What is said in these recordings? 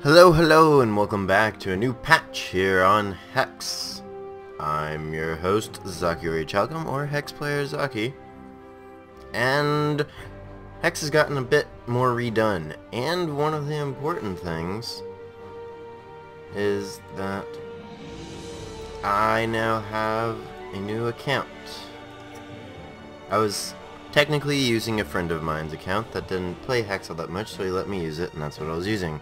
Hello, and welcome back to a new patch here on Hex. I'm your host, Zaki Chalcom, or Hex Player Zaki. And Hex has gotten a bit more redone, and one of the important things is that I now have a new account. I was technically using a friend of mine's account that didn't play Hex all that much, so he let me use it, and that's what I was using.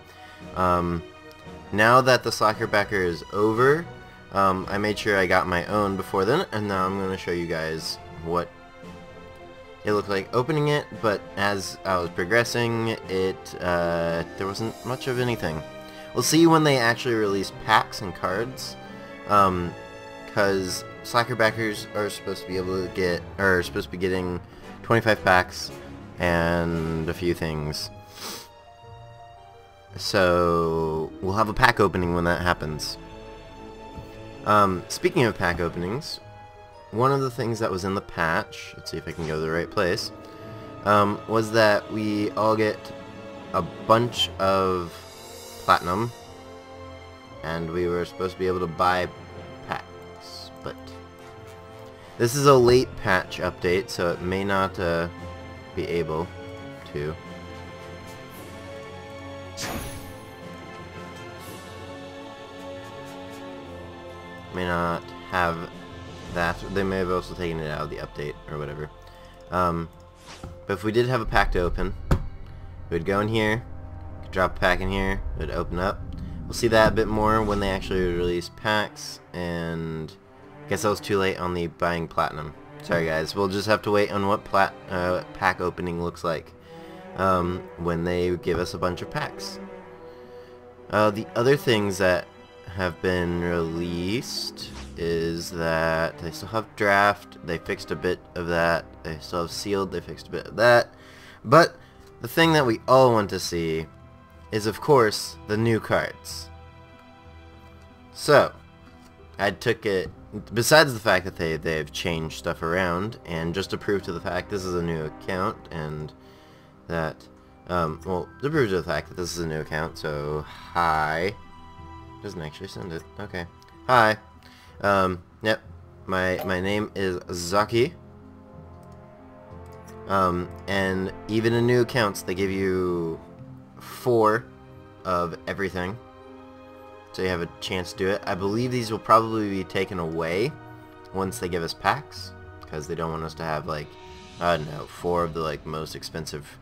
Now that the Slacker Backer is over, I made sure I got my own before then, and now I'm going to show you guys what it looked like opening it, but as I was progressing, there wasn't much of anything. We'll see when they actually release packs and cards, because Slacker Backers are supposed to be able to get, or supposed to be getting 25 packs and a few things. So we'll have a pack opening when that happens. Speaking of pack openings, one of the things that was in the patch, let's see if I can go to the right place, was that we all get a bunch of platinum, and we were supposed to be able to buy packs, but this is a late patch update, so it may not be able to. May not have that. They may have also taken it out of the update or whatever. But if we did have a pack to open, we would go in here, drop a pack in here, it would open up. We'll see that a bit more when they actually release packs, and I guess I was too late on the buying platinum. Sorry guys, we'll just have to wait on what pack opening looks like when they give us a bunch of packs. The other things that have been released is that they still have draft, they fixed a bit of that, they still have sealed, they fixed a bit of that, but the thing that we all want to see is, of course, the new cards. So I took it, besides the fact that they've changed stuff around, and just to prove to the fact this is a new account, and that well, to prove to the fact that this is a new account, so hi. Doesn't actually send it. Okay. Hi. Yep. My name is Zaki. And even in new accounts, they give you 4 of everything, so you have a chance to do it. I believe these will probably be taken away once they give us packs, because they don't want us to have, like, I don't know, 4 of the, like, most expensive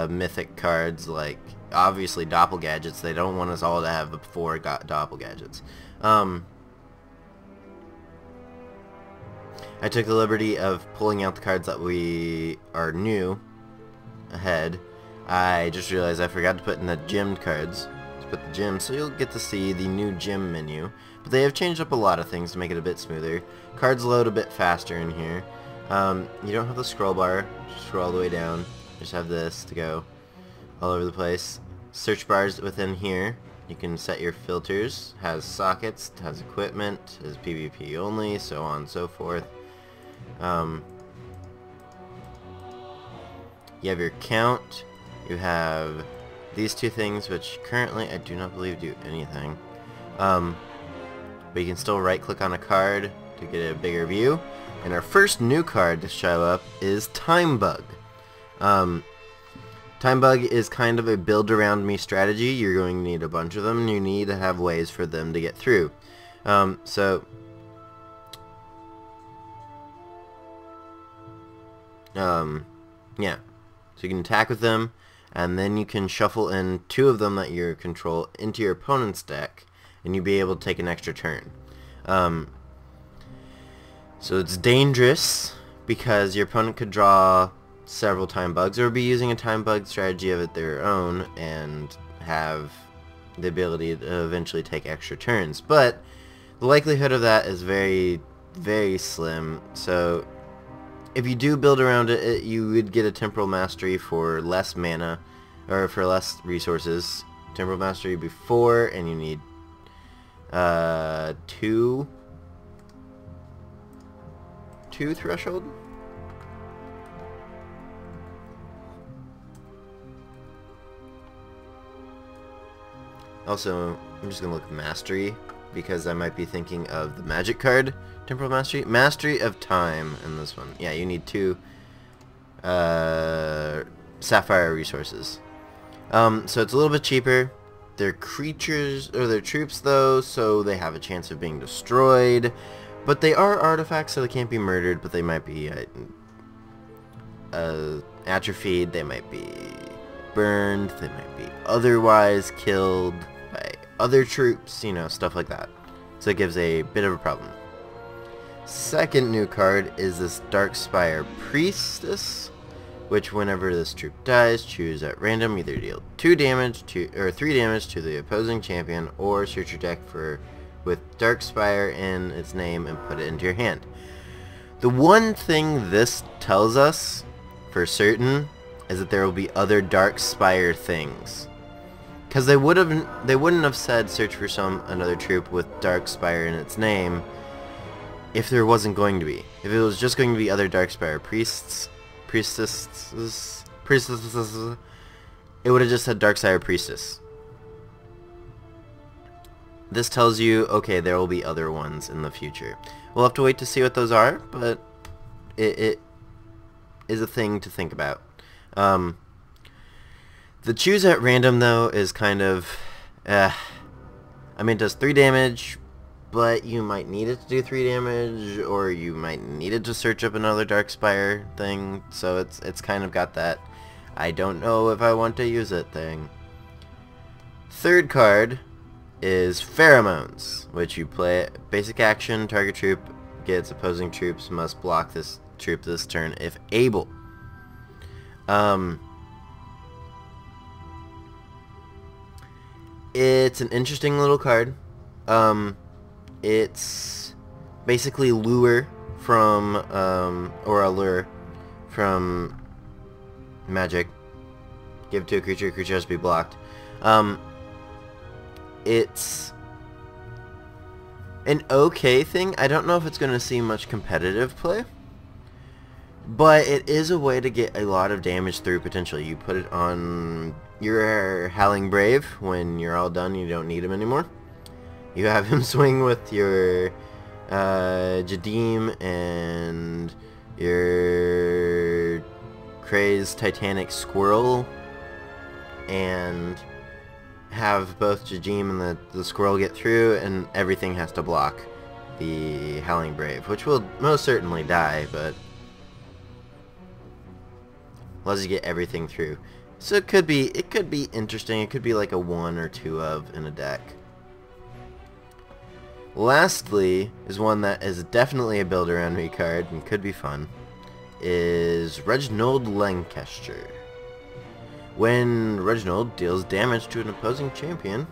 mythic cards, like obviously doppelgadgets. They don't want us all to have the 4 doppelgadgets. I took the liberty of pulling out the cards that we are new ahead. I just realized I forgot to put in the gemmed cards. Let's put the gems, so you'll get to see the new gem menu. But they have changed up a lot of things to make it a bit smoother. Cards load a bit faster in here. You don't have the scroll bar. Just scroll all the way down. Just have this to go all over the place. Search bars within here. You can set your filters. Has sockets, has equipment, is PvP only, so on and so forth. You have your count. You have these 2 things, which currently I do not believe do anything. But you can still right click on a card to get a bigger view. And our first new card to show up is Time Bug. Time Bug is kind of a build around me strategy. You're going to need a bunch of them, and you need to have ways for them to get through. Yeah, so you can attack with them, and then you can shuffle in 2 of them that you control into your opponent's deck, and you'll be able to take an extra turn. So it's dangerous because your opponent could draw several time bugs, or be using a time bug strategy of their own and have the ability to eventually take extra turns. But the likelihood of that is very, very slim. So if you do build around it, you would get a Temporal Mastery for less mana, or for less resources. Temporal Mastery before, and you need 2 threshold. Also, I'm just gonna look at Mastery, because I might be thinking of the Magic card, Temporal Mastery. Mastery of Time in this one. Yeah, you need 2 Sapphire resources. So it's a little bit cheaper. They're creatures, or they're troops though, so they have a chance of being destroyed. But they are artifacts, so they can't be murdered, but they might be atrophied, they might be burned, they might be otherwise killed by other troops, you know, stuff like that. So it gives a bit of a problem. Second new card is this Darkspire Priestess, which whenever this troop dies, choose at random, either deal 2 damage to, or 3 damage to the opposing champion, or search your deck with Darkspire in its name and put it into your hand. The one thing this tells us for certain is that there will be other Darkspire things, because they wouldn't have said search for another troop with Darkspire in its name if there wasn't going to be. If it was just going to be other Darkspire priestesses, it would have just said Darkspire Priestess. This tells you, okay, there will be other ones in the future. We'll have to wait to see what those are, but it is a thing to think about. The choose at random, though, is kind of, I mean, it does 3 damage, but you might need it to do 3 damage, or you might need it to search up another Darkspire thing, so it's kind of got that I don't know if I want to use it thing. Third card is Pheromones, which you play basic action, target troop gets opposing troops must block this troop this turn if able. It's an interesting little card. It's basically lure from, or a lure from Magic. Give it to a creature has to be blocked. It's an okay thing. I don't know if it's going to see much competitive play, but it is a way to get a lot of damage through potentially. You put it on your Howling Brave when you're all done, you don't need him anymore. You have him swing with your Jadim and your Crazed Titanic Squirrel, and have both Jadim and the Squirrel get through, and everything has to block the Howling Brave, which will most certainly die, but lets you get everything through. So it could be interesting. It could be like a 1 or 2 of in a deck. Lastly, is one that is definitely a build around me card and could be fun, is Reginald Lancashire. When Reginald deals damage to an opposing champion,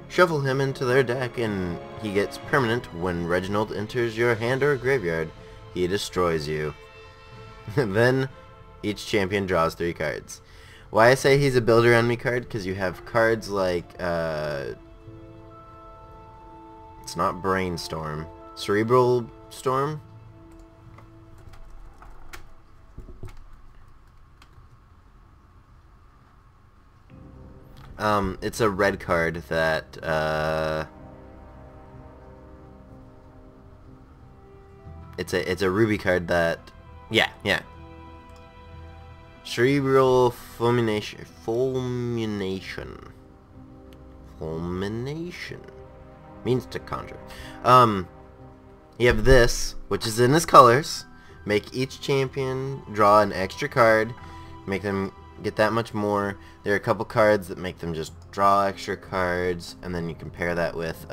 shuffle him into their deck and he gets permanent. When Reginald enters your hand or graveyard, he destroys you. Then each champion draws 3 cards. Why I say he's a build around me card, because you have cards like, it's not Brainstorm, Cerebral Storm? It's a red card that, it's a ruby card that, yeah. Cerebral Fulmination. Means to conjure. You have this, which is in his colors. Make each champion draw an extra card. Make them get that much more. There are a couple cards that make them just draw extra cards, and then you compare that with,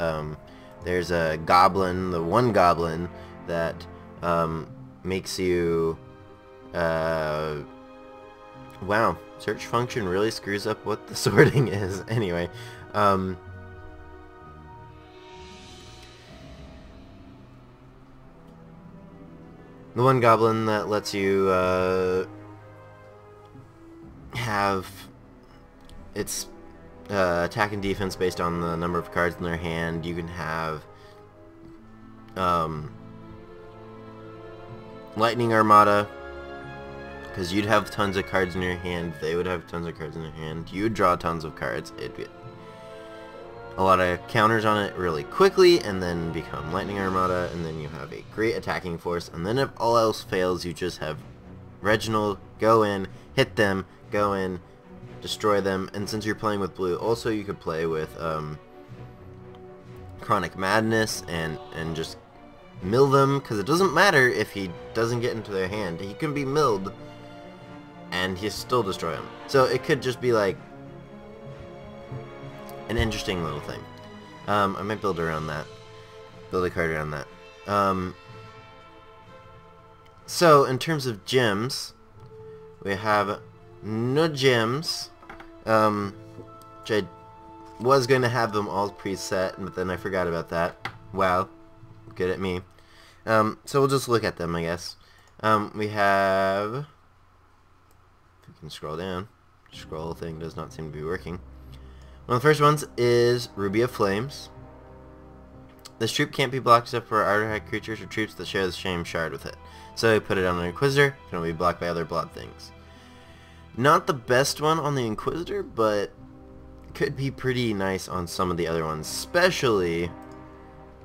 there's a goblin, the one goblin, that makes you, wow, search function really screws up what the sorting is. Anyway, the one goblin that lets you have its attack and defense based on the number of cards in their hand. You can have Lightning Armada, because you'd have tons of cards in your hand, they would have tons of cards in their hand, you'd draw tons of cards. a lot of counters on it really quickly, and then become Lightning Armada, and then you have a great attacking force, and then if all else fails, you just have Reginald go in, hit them, go in, destroy them, and since you're playing with blue, also you could play with Chronic Madness and just mill them, because it doesn't matter if he doesn't get into their hand. He can be milled, and he still destroy them. So it could just be like an interesting little thing. I might build around that. Build a card around that. So in terms of gems, we have no gems, which I was going to have them all preset, but then I forgot about that. Wow, good at me. So we'll just look at them, I guess. We have, if we can scroll down, scroll thing does not seem to be working. One of the first ones is Ruby of Flames. This troop can't be blocked except for artifact creatures or troops that share the same shard with it. So we put it on an Inquisitor, can only be blocked by other blood things. Not the best one on the Inquisitor, but could be pretty nice on some of the other ones, especially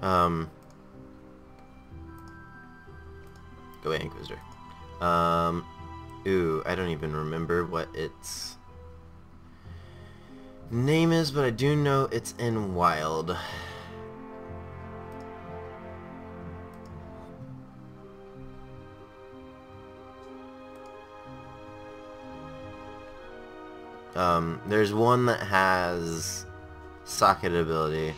go away, Inquisitor. Ooh, I don't even remember what its name is, but I do know it's in Wild. There's one that has socket ability.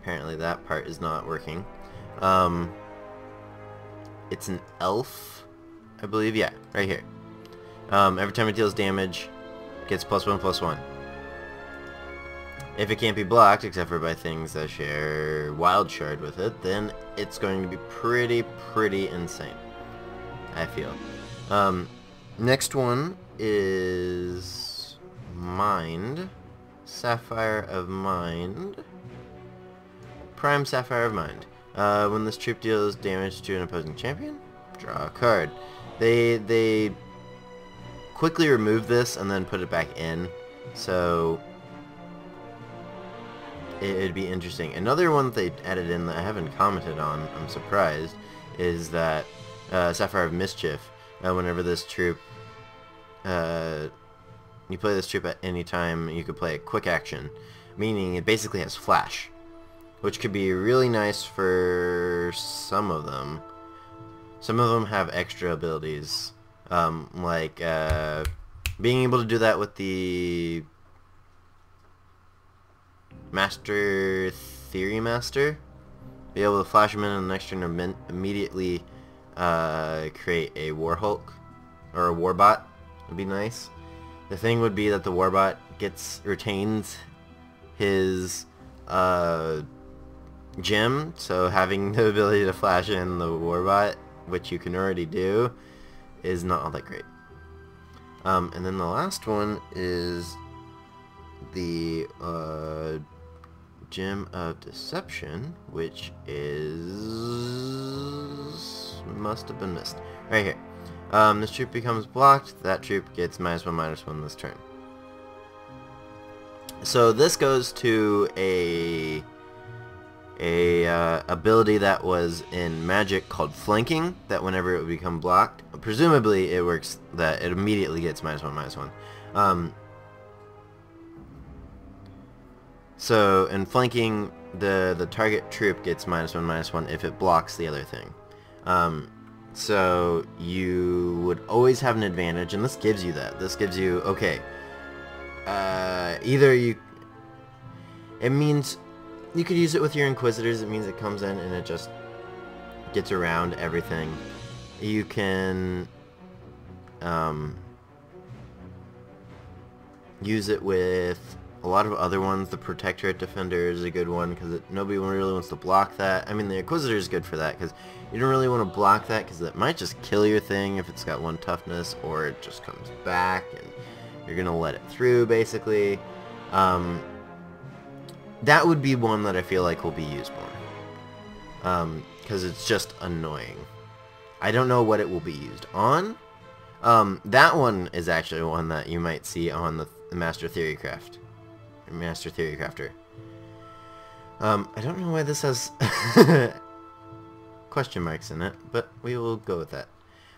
Apparently that part is not working. It's an elf, I believe. Yeah, right here. Every time it deals damage, gets +1/+1. If it can't be blocked, except for by things that share Wild Shard with it, then it's going to be pretty insane, I feel. Next one is Mind. Sapphire of Mind. Prime Sapphire of Mind. When this troop deals damage to an opposing champion, draw a card. They quickly remove this and then put it back in, so it'd be interesting. Another one that they added in that I haven't commented on, I'm surprised, is that Sapphire of Mischief. Whenever this troop, you play this troop at any time, you could play a quick action, meaning it basically has flash, which could be really nice for some of them. Some of them have extra abilities, like being able to do that with the Master Theory Master. Be able to flash them in on the next turn and immediately create a War Hulk or a Warbot would be nice. The thing would be that the Warbot retains his gem, so having the ability to flash in the Warbot, which you can already do, is not all that great. And then the last one is the Gem of Deception, which must have been missed. Right here. This troop becomes blocked, that troop gets -1/-1 this turn. So this goes to a ability that was in Magic called Flanking, that whenever it would become blocked, presumably it works that it immediately gets -1/-1. So in Flanking, the target troop gets -1/-1 if it blocks the other thing. So you would always have an advantage, and this gives you that. This gives you, okay, either it means you could use it with your Inquisitors. It means it comes in and it just gets around everything. You can use it with a lot of other ones. The Protectorate Defender is a good one because nobody really wants to block that. I mean, the Inquisitor is good for that because you don't really want to block that because it might just kill your thing if it's got 1 toughness, or it just comes back and you're going to let it through, basically. That would be one that I feel like will be used more because it's just annoying. I don't know what it will be used on. That one is actually one that you might see on the Master Theory Crafter. I don't know why this has question marks in it, but we will go with that.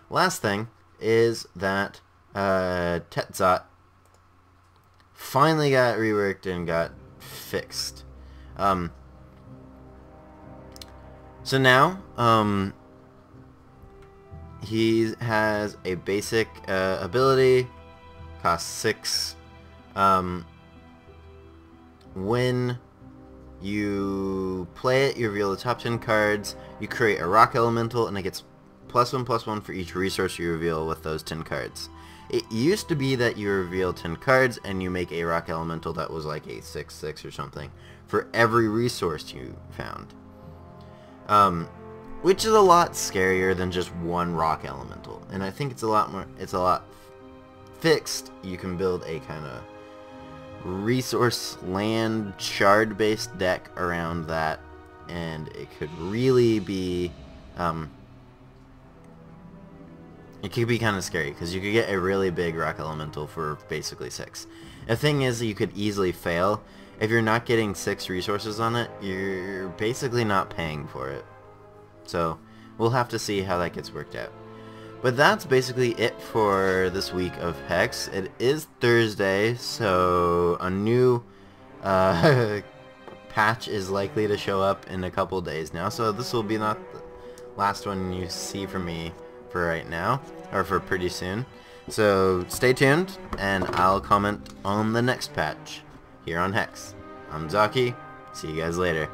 Last thing is that Tetzot finally got reworked and got fixed. So now, he has a basic ability, costs 6. When you play it, you reveal the top 10 cards, you create a rock elemental, and it gets +1/+1 for each resource you reveal with those 10 cards. It used to be that you reveal 10 cards and you make a rock elemental that was like a 6/6 or something for every resource you found. Which is a lot scarier than just one rock elemental. And I think it's a lot fixed. You can build a kind of resource land shard based deck around that, and it could really be it could be kind of scary because you could get a really big rock elemental for basically 6. The thing is, you could easily fail. If you're not getting 6 resources on it, you're basically not paying for it. So we'll have to see how that gets worked out. But that's basically it for this week of Hex. It is Thursday, so a new patch is likely to show up in a couple days now. So this will be not the last one you see from me for right now, or for pretty soon. So stay tuned, and I'll comment on the next patch here on Hex. I'm Zaki. See you guys later.